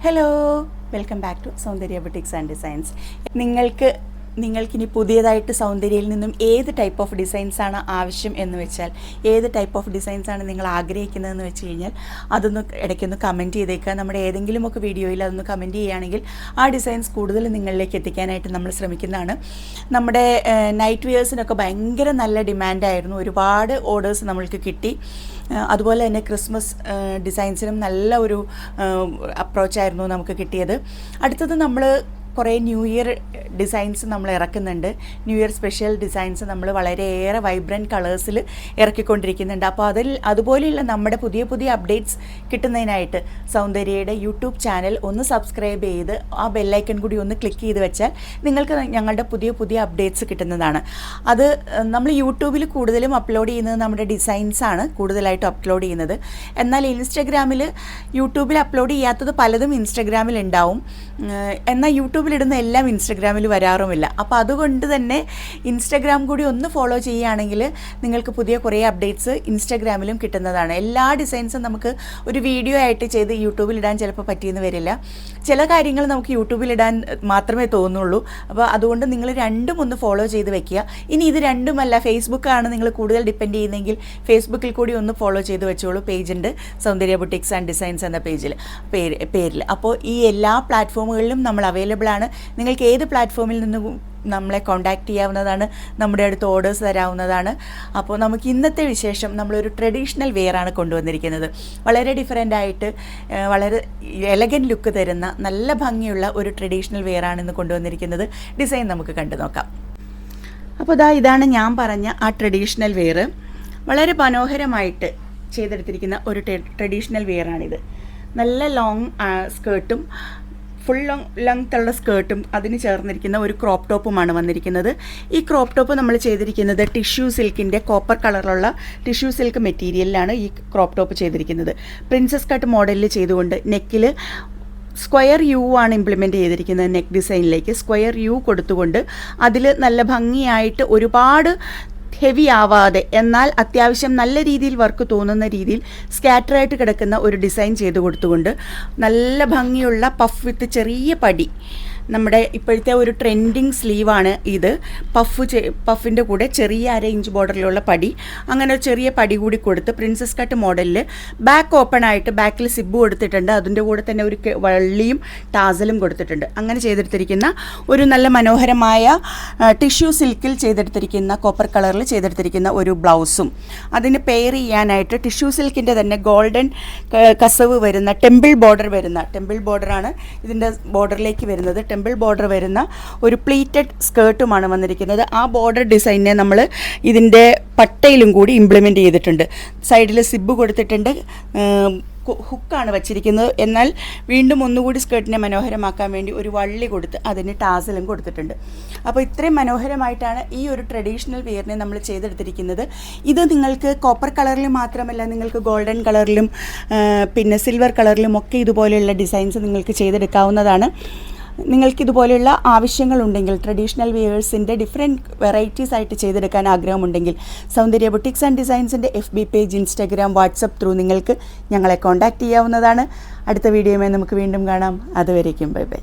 Hello, welcome back to സൗന്ദര്യ boutiques and designs. നിങ്ങൾക്കിനി പുതിയതായിട്ട് സൗന്ദര്യയിൽ നിന്നും ഏത് ടൈപ്പ് ഓഫ് ഡിസൈൻസാണ് ആവശ്യം എന്ന് വെച്ചാൽ, ഏത് ടൈപ്പ് ഓഫ് ഡിസൈൻസാണ് നിങ്ങൾ ആഗ്രഹിക്കുന്നതെന്ന് വെച്ച് കഴിഞ്ഞാൽ അതൊന്ന് ഇടയ്ക്കൊന്ന് കമൻറ്റ് ചെയ്തേക്കുക. നമ്മുടെ ഏതെങ്കിലുമൊക്കെ വീഡിയോയിൽ അതൊന്ന് കമൻറ്റ് ചെയ്യുകയാണെങ്കിൽ ആ ഡിസൈൻസ് കൂടുതൽ നിങ്ങളിലേക്ക് എത്തിക്കാനായിട്ട് നമ്മൾ ശ്രമിക്കുന്നതാണ്. നമ്മുടെ നൈറ്റ് വെയേഴ്സിനൊക്കെ ഭയങ്കര നല്ല ഡിമാൻഡായിരുന്നു, ഒരുപാട് ഓർഡേഴ്സ് നമ്മൾക്ക് കിട്ടി. അതുപോലെ തന്നെ ക്രിസ്മസ് ഡിസൈൻസിനും നല്ല ഒരു അപ്രോച്ചായിരുന്നു നമുക്ക് കിട്ടിയത്. അടുത്തത് നമ്മൾ കുറേ ന്യൂ ഇയർ ഡിസൈൻസ് നമ്മൾ ഇറക്കുന്നുണ്ട്. ന്യൂ ഇയർ സ്പെഷ്യൽ ഡിസൈൻസ് നമ്മൾ വളരെയേറെ വൈബ്രൻറ്റ് കളേഴ്സിൽ ഇറക്കിക്കൊണ്ടിരിക്കുന്നുണ്ട്. അപ്പോൾ അതുപോലെയുള്ള നമ്മുടെ പുതിയ പുതിയ അപ്ഡേറ്റ്സ് കിട്ടുന്നതിനായിട്ട് സൗന്ദര്യയുടെ യൂട്യൂബ് ചാനൽ ഒന്ന് സബ്സ്ക്രൈബ് ചെയ്ത് ആ ബെല്ലൈക്കൺ കൂടി ഒന്ന് ക്ലിക്ക് ചെയ്ത് വെച്ചാൽ നിങ്ങൾക്ക് ഞങ്ങളുടെ പുതിയ പുതിയ അപ്ഡേറ്റ്സ് കിട്ടുന്നതാണ്. അത് നമ്മൾ യൂട്യൂബിൽ കൂടുതലും അപ്ലോഡ് ചെയ്യുന്നത് നമ്മുടെ ഡിസൈൻസാണ് കൂടുതലായിട്ട് അപ്ലോഡ് ചെയ്യുന്നത്. എന്നാൽ ഇൻസ്റ്റഗ്രാമിൽ യൂട്യൂബിൽ അപ്ലോഡ് ചെയ്യാത്തത് പലതും ഇൻസ്റ്റഗ്രാമിൽ ഉണ്ടാവും. എന്നാൽ യൂട്യൂബിലിടുന്ന എല്ലാം ഇൻസ്റ്റഗ്രാമിൽ വരാറുമില്ല. അപ്പോൾ അതുകൊണ്ട് തന്നെ ഇൻസ്റ്റഗ്രാം കൂടി ഒന്ന് ഫോളോ ചെയ്യുകയാണെങ്കിൽ നിങ്ങൾക്ക് പുതിയ കുറേ അപ്ഡേറ്റ്സ് ഇൻസ്റ്റഗ്രാമിലും കിട്ടുന്നതാണ്. എല്ലാ ഡിസൈൻസും നമുക്ക് ഒരു വീഡിയോ ആയിട്ട് ചെയ്ത് യൂട്യൂബിലിടാൻ ചിലപ്പോൾ പറ്റിയെന്ന് വരില്ല. ചില കാര്യങ്ങൾ നമുക്ക് യൂട്യൂബിലിടാൻ മാത്രമേ തോന്നുള്ളൂ. അപ്പോൾ അതുകൊണ്ട് നിങ്ങൾ രണ്ടും ഒന്ന് ഫോളോ ചെയ്ത് വെക്കുക. ഇനി ഇത് രണ്ടുമല്ല, ഫേസ്ബുക്കാണ് നിങ്ങൾ കൂടുതൽ ഡിപ്പെൻഡ് ചെയ്യുന്നതെങ്കിൽ ഫേസ്ബുക്കിൽ കൂടി ഒന്ന് ഫോളോ ചെയ്ത് വെച്ചോളൂ. പേജുണ്ട്, സൗന്ദര്യ ബുട്ടിക്സ് ആൻഡ് ഡിസൈൻസ് എന്ന പേരിൽ. അപ്പോൾ ഈ എല്ലാ പ്ലാറ്റ്ഫോമുകളിലും നമ്മൾ അവൈലബിൾ ആണ്. നിങ്ങൾക്ക് ഏത് പ്ലാറ്റ്ഫോമിൽ നിന്നും നമ്മളെ കോൺടാക്റ്റ് ചെയ്യാവുന്നതാണ്, നമ്മുടെ അടുത്ത് ഓർഡേഴ്സ് തരാവുന്നതാണ്. അപ്പോൾ നമുക്ക് ഇന്നത്തെ വിശേഷം നമ്മളൊരു ട്രഡീഷണൽ വെയറാണ് കൊണ്ടുവന്നിരിക്കുന്നത്. വളരെ ഡിഫറൻ്റ് ആയിട്ട് വളരെ എലഗൻറ്റ് ലുക്ക് തരുന്ന നല്ല ഭംഗിയുള്ള ഒരു ട്രഡീഷണൽ വെയറാണ് ഇന്ന് കൊണ്ടുവന്നിരിക്കുന്നത്. ഡിസൈൻ നമുക്ക് കണ്ടു നോക്കാം. അപ്പോൾ ഇതാണ് ഞാൻ പറഞ്ഞ ആ ട്രഡീഷണൽ വെയർ. വളരെ മനോഹരമായിട്ട് ചെയ്തെടുത്തിരിക്കുന്ന ഒരു ട്രഡീഷണൽ വെയറാണിത്. നല്ല ലോങ് സ്കേർട്ടും ഫുൾ ലെങ്ത്തുള്ള സ്കേർട്ടും അതിന് ചേർന്നിരിക്കുന്ന ഒരു ക്രോപ്പ് ടോപ്പുമാണ് വന്നിരിക്കുന്നത്. ഈ ക്രോപ്പ് ടോപ്പ് നമ്മൾ ചെയ്തിരിക്കുന്നത് ടിഷ്യൂ സിൽക്കിൻ്റെ കോപ്പർ കളറുള്ള ടിഷ്യൂ സിൽക്ക് മെറ്റീരിയലിലാണ് ഈ ക്രോപ്പ് ടോപ്പ് ചെയ്തിരിക്കുന്നത്. പ്രിൻസസ് കട്ട് മോഡലിൽ ചെയ്തുകൊണ്ട് നെക്കിൽ സ്ക്വയർ യു ആണ് ഇംപ്ലിമെൻറ്റ് ചെയ്തിരിക്കുന്നത്. നെക്ക് ഡിസൈനിലേക്ക് സ്ക്വയർ യു കൊടുത്തുകൊണ്ട് അതിൽ നല്ല ഭംഗിയായിട്ട് ഒരുപാട് ഹെവി ആവാതെ എന്നാൽ അത്യാവശ്യം നല്ല രീതിയിൽ വർക്ക് തോന്നുന്ന രീതിയിൽ സ്കാറ്ററായിട്ട് കിടക്കുന്ന ഒരു ഡിസൈൻ ചെയ്ത് കൊടുത്തുകൊണ്ട് നല്ല ഭംഗിയുള്ള പഫ് വിത്ത് ചെറിയ പടി, നമ്മുടെ ഇപ്പോഴത്തെ ഒരു ട്രെൻഡിങ് സ്ലീവാണ് ഇത്. പഫിൻ്റെ കൂടെ ചെറിയ 1/2 ഇഞ്ച് ബോർഡറിലുള്ള പടി, അങ്ങനെ ഒരു ചെറിയ പടി കൂടി കൊടുത്ത് പ്രിൻസസ് കട്ട് മോഡലിൽ ബാക്ക് ഓപ്പൺ ആയിട്ട് ബാക്കിൽ സിബ് കൊടുത്തിട്ടുണ്ട്. അതിൻ്റെ കൂടെ തന്നെ ഒരു വള്ളിയും ടാസലും കൊടുത്തിട്ടുണ്ട്. അങ്ങനെ ചെയ്തെടുത്തിരിക്കുന്ന ഒരു നല്ല മനോഹരമായ ടിഷ്യൂ സിൽക്കിൽ ചെയ്തെടുത്തിരിക്കുന്ന കോപ്പർ കളറിൽ ചെയ്തെടുത്തിരിക്കുന്ന ഒരു ബ്ലൗസും അതിന് പെയർ ചെയ്യാനായിട്ട് ടിഷ്യൂ സിൽക്കിൻ്റെ തന്നെ ഗോൾഡൻ കസവ് വരുന്ന ടെമ്പിൾ ബോർഡറാണ് ഇതിൻ്റെ ബോർഡറിലേക്ക് വരുന്നത്. ടെമ്പിൾ ബോർഡർ വരുന്ന ഒരു പ്ലീറ്റഡ് സ്കേർട്ടുമാണ് വന്നിരിക്കുന്നത്. ആ ബോർഡർ ഡിസൈനെ നമ്മൾ ഇതിൻ്റെ പട്ടയിലും കൂടി ഇംപ്ലിമെൻറ്റ് ചെയ്തിട്ടുണ്ട്. സൈഡിൽ സിബ് കൊടുത്തിട്ടുണ്ട്, ഹുക്കാണ് വച്ചിരിക്കുന്നത്. എന്നാൽ വീണ്ടും ഒന്നുകൂടി സ്കേർട്ടിനെ മനോഹരമാക്കാൻ വേണ്ടി ഒരു വള്ളി കൊടുത്ത് അതിന് ടാസലും കൊടുത്തിട്ടുണ്ട്. അപ്പോൾ ഇത്രയും മനോഹരമായിട്ടാണ് ഈ ഒരു ട്രഡീഷണൽ വെയറിനെ നമ്മൾ ചെയ്തെടുത്തിരിക്കുന്നത്. ഇത് നിങ്ങൾക്ക് കോപ്പർ കളറിൽ മാത്രമല്ല, നിങ്ങൾക്ക് ഗോൾഡൻ കളറിലും പിന്നെ സിൽവർ കളറിലും ഒക്കെ ഇതുപോലെയുള്ള ഡിസൈൻസ് നിങ്ങൾക്ക് ചെയ്തെടുക്കാവുന്നതാണ്. നിങ്ങൾക്കിതുപോലെയുള്ള ആവശ്യങ്ങളുണ്ടെങ്കിൽ, ട്രഡീഷണൽ വെയേഴ്സിൻ്റെ ഡിഫറെൻറ്റ് വെറൈറ്റീസ് ആയിട്ട് ചെയ്തെടുക്കാൻ ആഗ്രഹമുണ്ടെങ്കിൽ സൗന്ദര്യ ബുട്ടിക്സ് ആൻഡ് ഡിസൈൻസിൻ്റെ FB page, Instagram, WhatsApp through നിങ്ങൾക്ക് ഞങ്ങളെ കോൺടാക്റ്റ് ചെയ്യാവുന്നതാണ്. അടുത്ത വീഡിയോയുമായി നമുക്ക് വീണ്ടും കാണാം. അതുവരേക്കും ബൈ ബൈ.